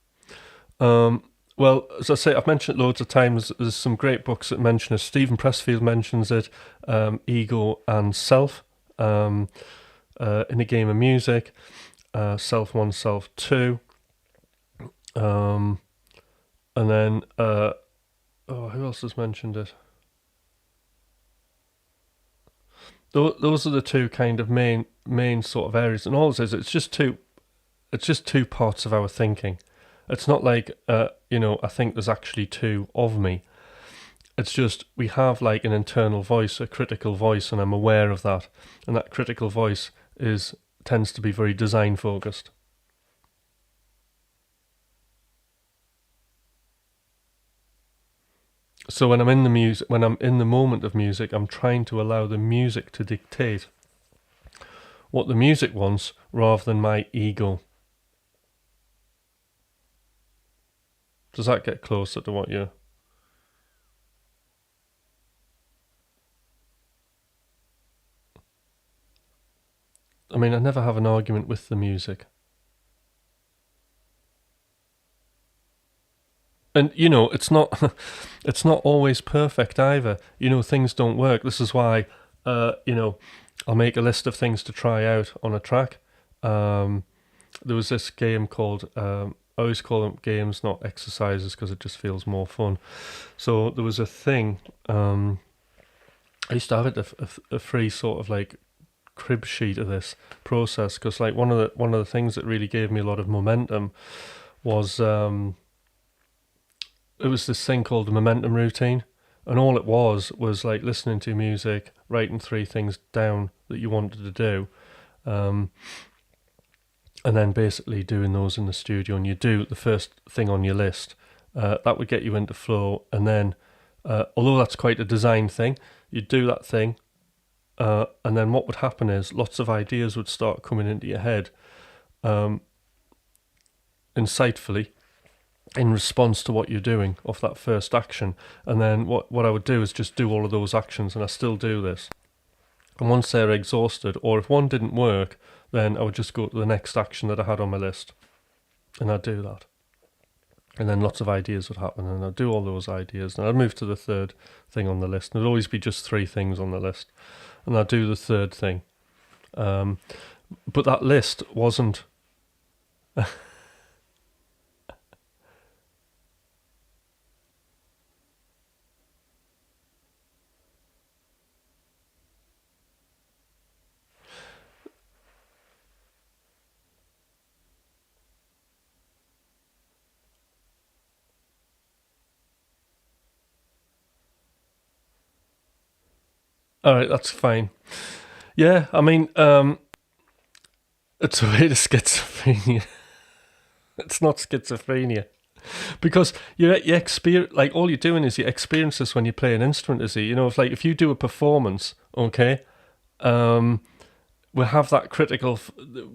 Well, as I say, I've mentioned it loads of times. There's some great books that mention it. Stephen Pressfield mentions it, Ego and Self, in a Game of Music, Self 1, Self 2. And then, who else has mentioned it? Those are the two kind of main sort of areas, and all it is, it's just two parts of our thinking. It's not like I think there's actually two of me. It's just we have like an internal voice, a critical voice, and I'm aware of that. And that critical voice tends to be very design focused. So when I'm in the moment of music, I'm trying to allow the music to dictate what the music wants rather than my ego. Does that get closer to what you... I mean, I never have an argument with the music. And it's not it's not always perfect either. Things don't work. This is why I'll make a list of things to try out on a track. There was this game called I always call them games, not exercises, because it just feels more fun. So there was a thing. I used to have a free sort of like crib sheet of this process, because like one of the things that really gave me a lot of momentum was it was this thing called the momentum routine, and all it was like listening to music, writing 3 things down that you wanted to do, and then basically doing those in the studio. And you do the first thing on your list, that would get you into flow, and then although that's quite a design thing, you'd do that thing, and then what would happen is lots of ideas would start coming into your head, insightfully, in response to what you're doing off that first action. And then what I would do is just do all of those actions, and I still do this. And once they're exhausted, or if one didn't work, then I would just go to the next action that I had on my list, and I'd do that. And then lots of ideas would happen, and I'd do all those ideas, and I'd move to the third thing on the list, and it'd always be just 3 things on the list, and I'd do the third thing. But that list wasn't... All right, that's fine. Yeah, I mean, it's a way to schizophrenia. It's not schizophrenia. Because you experience, like, all you're doing is you experience this when you play an instrument, is it? You know, if you do a performance, okay, we have that critical,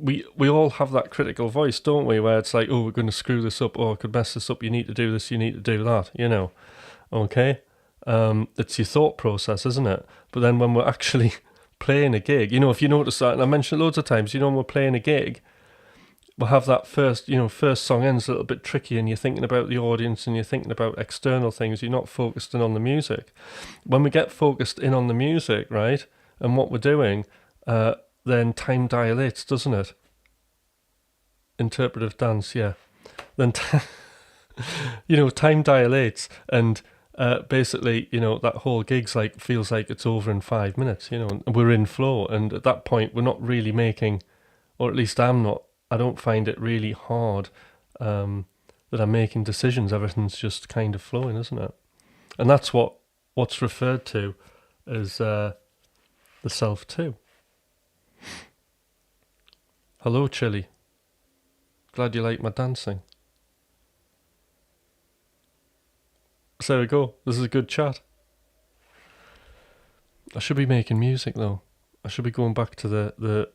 we all have that critical voice, don't we, where it's like, oh, we're going to screw this up, or I could mess this up, you need to do this, you need to do that, you know, okay? It's your thought process, isn't it? But then when we're actually playing a gig, you know, if you notice that, and I mentioned it loads of times, you know, when we're playing a gig, we'll have that first song ends a little bit tricky, and you're thinking about the audience and you're thinking about external things, you're not focused in on the music. When we get focused in on the music, right, and what we're doing, then time dilates, doesn't it? Interpretive dance, yeah. Then, time dilates, and basically, that whole gig's like, feels like it's over in 5 minutes, and we're in flow. And at that point, we're not really making, or at least I don't find it really hard that I'm making decisions. Everything's just kind of flowing, isn't it? And that's what's referred to as the self too. Hello, Chili. Glad you like my dancing. So there we go. This is a good chat. I should be making music though. I should be going back to the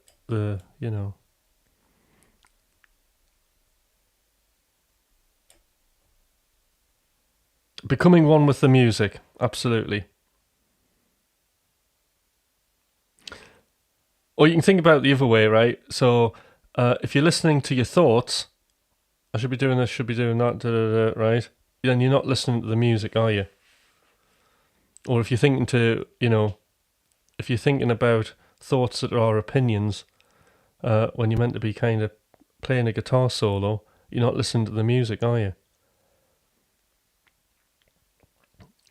becoming one with the music. Absolutely. Or you can think about it the other way, right? So if you're listening to your thoughts, I should be doing this, should be doing that, right? Then you're not listening to the music, are you? Or if you're thinking if you're thinking about thoughts that are opinions, when you're meant to be kind of playing a guitar solo, you're not listening to the music, are you?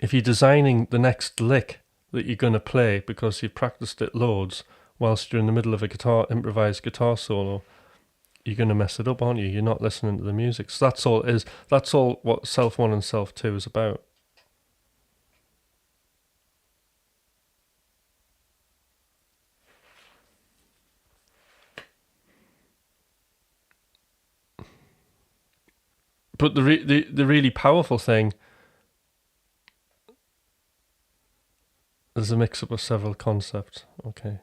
If you're designing the next lick that you're going to play because you've practiced it loads whilst you're in the middle of a improvised guitar solo, you're going to mess it up, aren't you? You're not listening to the music. So that's all it is. That's all what Self 1 and Self 2 is about. But the really powerful thing, there's a mix-up of several concepts. Okay.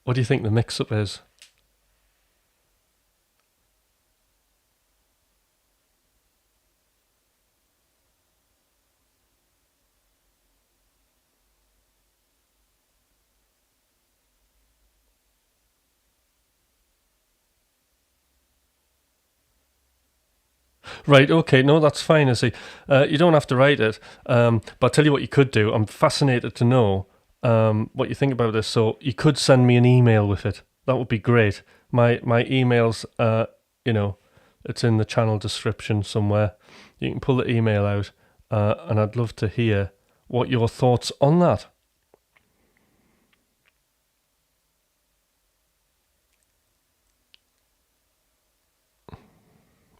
What do you think the mix-up is? Right, okay, no, that's fine, I see. You don't have to write it, but I'll tell you what you could do. I'm fascinated to know what you think about this. So you could send me an email with it. That would be great. My email's, it's in the channel description somewhere. You can pull the email out, and I'd love to hear what your thoughts on that.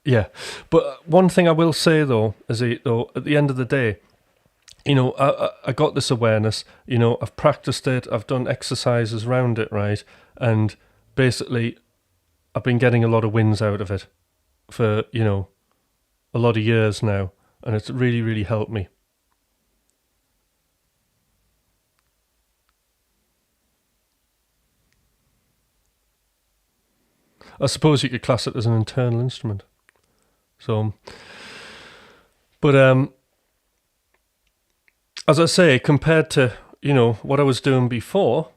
Yeah, but one thing I will say though is at the end of the day, I got this awareness. I've practiced it. I've done exercises around it, right? And basically, I've been getting a lot of wins out of it for a lot of years now, and it's really, really helped me. I suppose you could class it as an internal instrument. So, but as I say, compared to what I was doing before,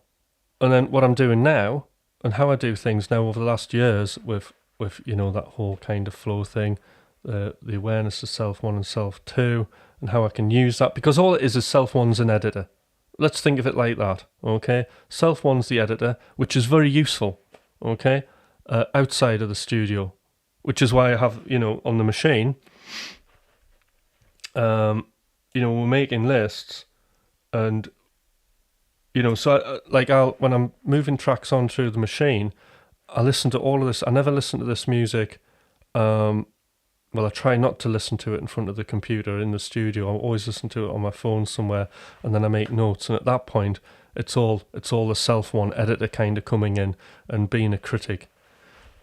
and then what I'm doing now, and how I do things now over the last years with that whole kind of flow thing, the awareness of Self 1 and Self 2, and how I can use that, because all it is Self 1's an editor. Let's think of it like that, okay? Self 1's the editor, which is very useful, okay, outside of the studio. Which is why I have, on the machine, we're making lists, and, so when I'm moving tracks on through the machine, I listen to all of this. I never listen to this music, well, I try not to listen to it in front of the computer in the studio. I always listen to it on my phone somewhere, and then I make notes. And at that point, it's all the self one editor kind of coming in and being a critic.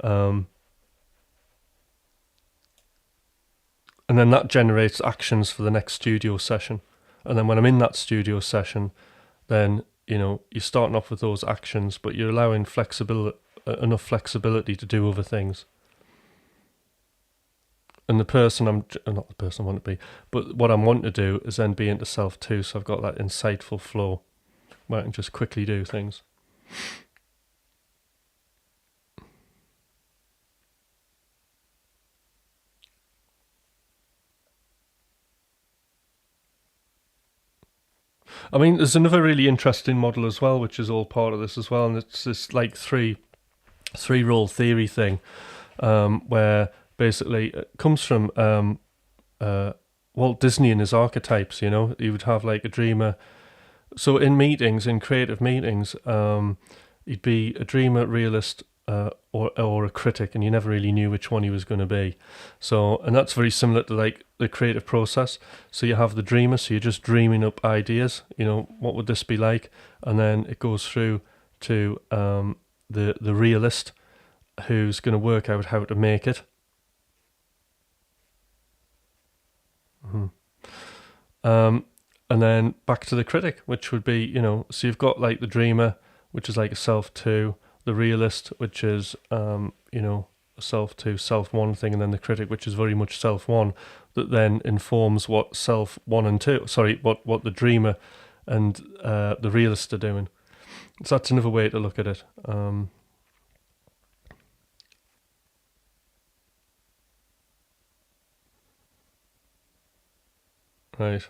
And then that generates actions for the next studio session. And then when I'm in that studio session, then, you know, you're starting off with those actions, but you're allowing enough flexibility to do other things. And the person not the person I want to be, but what I want to do is then be into self 2. So I've got that insightful flow where I can just quickly do things. I mean, there's another really interesting model as well, which is all part of this as well, and it's this like three role theory thing, where basically it comes from Walt Disney and his archetypes. You know, you would have like a dreamer. So in creative meetings, he'd be a dreamer, realist, or a critic, and you never really knew which one he was going to be. So, and that's very similar to like the creative process. So you have the dreamer, so you're just dreaming up ideas. You know, what would this be like? And then it goes through to the realist, who's going to work out how to make it. And then back to the critic, which would be, you know, so you've got like the dreamer, which is like a self 2, the realist, which is, you know, a self 2, self 1 thing, and then the critic, which is very much self 1, that then informs what self 1 and 2, what the dreamer and the realist are doing. So that's another way to look at it. Right.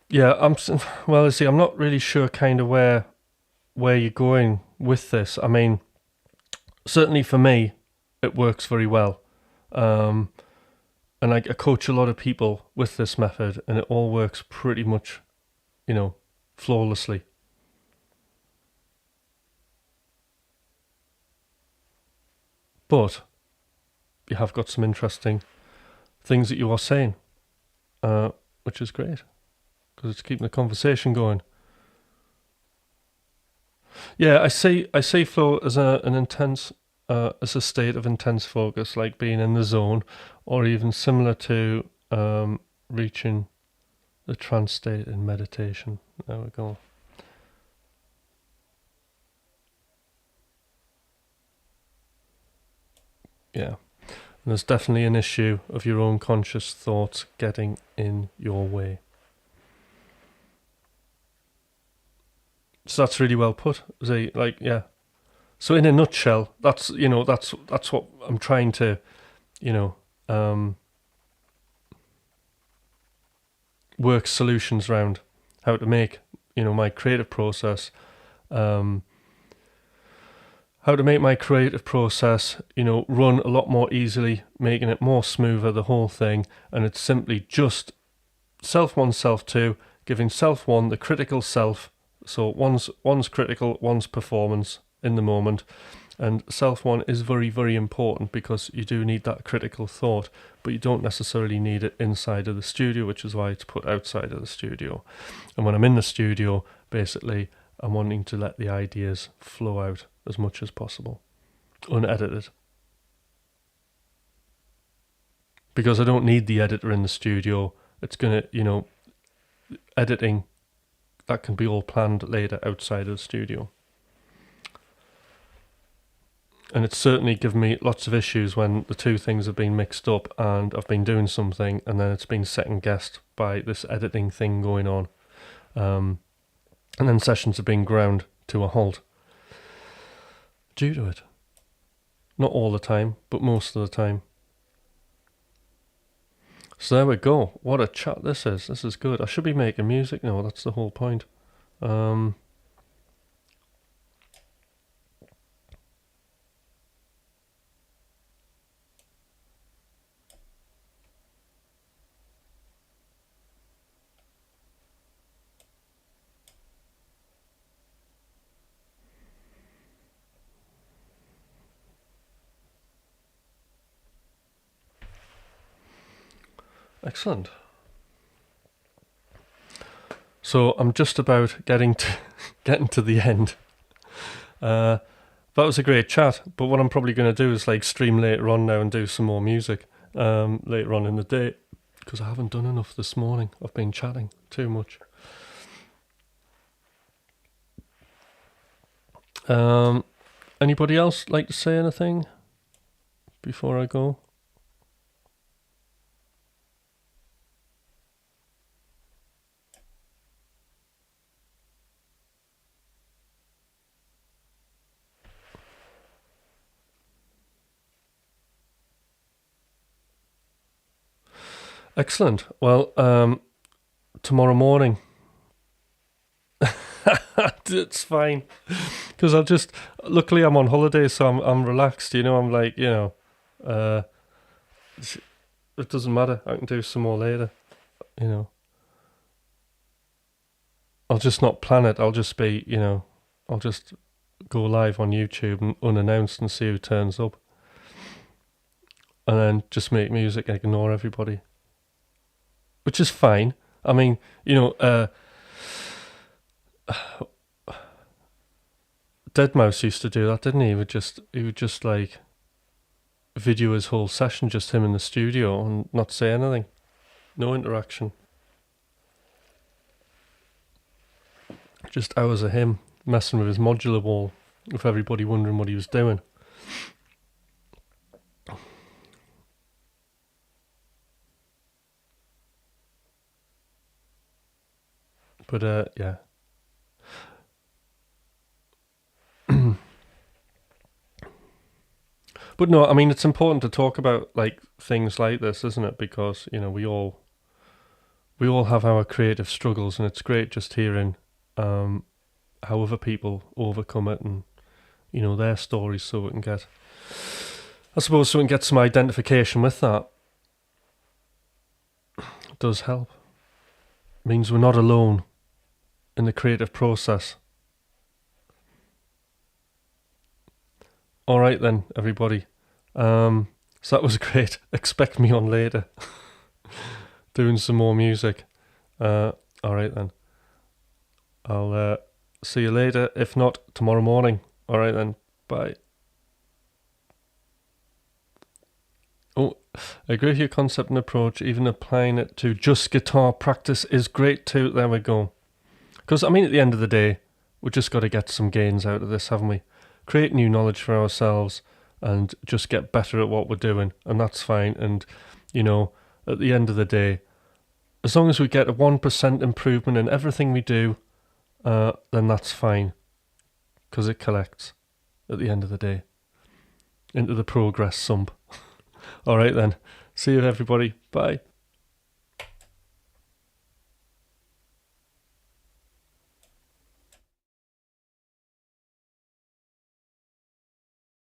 Yeah, I'm not really sure kind of where you're going with this. I mean, certainly for me, it works very well. And I coach a lot of people with this method, and it all works pretty much, you know, flawlessly. But you have got some interesting things that you are saying, which is great, because it's keeping the conversation going. Yeah, I see flow as an intense, as a state of intense focus, like being in the zone, or even similar to reaching the trance state in meditation. There we go. Yeah. And there's definitely an issue of your own conscious thoughts getting in your way. So that's really well put. Yeah. So in a nutshell, that's what I'm trying to, work solutions around, how to make, my creative process, how to make my creative process, run a lot more easily, making it more smoother, the whole thing. And it's simply just self 1, self 2, giving self 1 the critical self. So one's critical, one's performance in the moment. And self 1 is very, very important, because you do need that critical thought. but you don't necessarily need it inside of the studio, which is why it's put outside of the studio. And when I'm in the studio, basically, I'm wanting to let the ideas flow out as much as possible, unedited. Because I don't need the editor in the studio. It's going to, editing, that can be all planned later outside of the studio. And it's certainly given me lots of issues when the two things have been mixed up and I've been doing something and then it's been second guessed by this editing thing going on. And then sessions have been ground to a halt due to it. Not all the time, but most of the time. So there we go. What a chat this is. This is good. I should be making music now. That's the whole point. Excellent. So I'm just about getting to the end. That was a great chat, but what I'm probably going to do is stream later on now and do some more music later on in the day, because I haven't done enough this morning. I've been chatting too much. Anybody else like to say anything before I go? Excellent. Well, tomorrow morning, it's fine, because luckily I'm on holiday, so I'm relaxed. I'm like, it doesn't matter. I can do some more later. I'll just not plan it. I'll just be, I'll just go live on YouTube and unannounced and see who turns up, and then just make music and ignore everybody. Which is fine. I mean, Deadmau5 used to do that, didn't he? He would just video his whole session, just him in the studio, and not say anything. No interaction. Just hours of him messing with his modular wall, with everybody wondering what he was doing. But yeah. But no, I mean, it's important to talk about things like this, isn't it? Because we all have our creative struggles, and it's great just hearing how other people overcome it, and their stories, so we can get, I suppose, so we can get some identification with that. It does help. It means we're not alone in the creative process. All right then, everybody. So that was great. Expect me on later, doing some more music. All right then. I'll see you later. If not, tomorrow morning. All right then. Bye. Oh, I agree with your concept and approach. Even applying it to just guitar practice is great too. There we go. Because, I mean, at the end of the day, we've just got to get some gains out of this, haven't we? Create new knowledge for ourselves and just get better at what we're doing. And that's fine. And, at the end of the day, as long as we get a 1% improvement in everything we do, then that's fine. Because it collects at the end of the day into the progress sump. All right then. See you, everybody. Bye.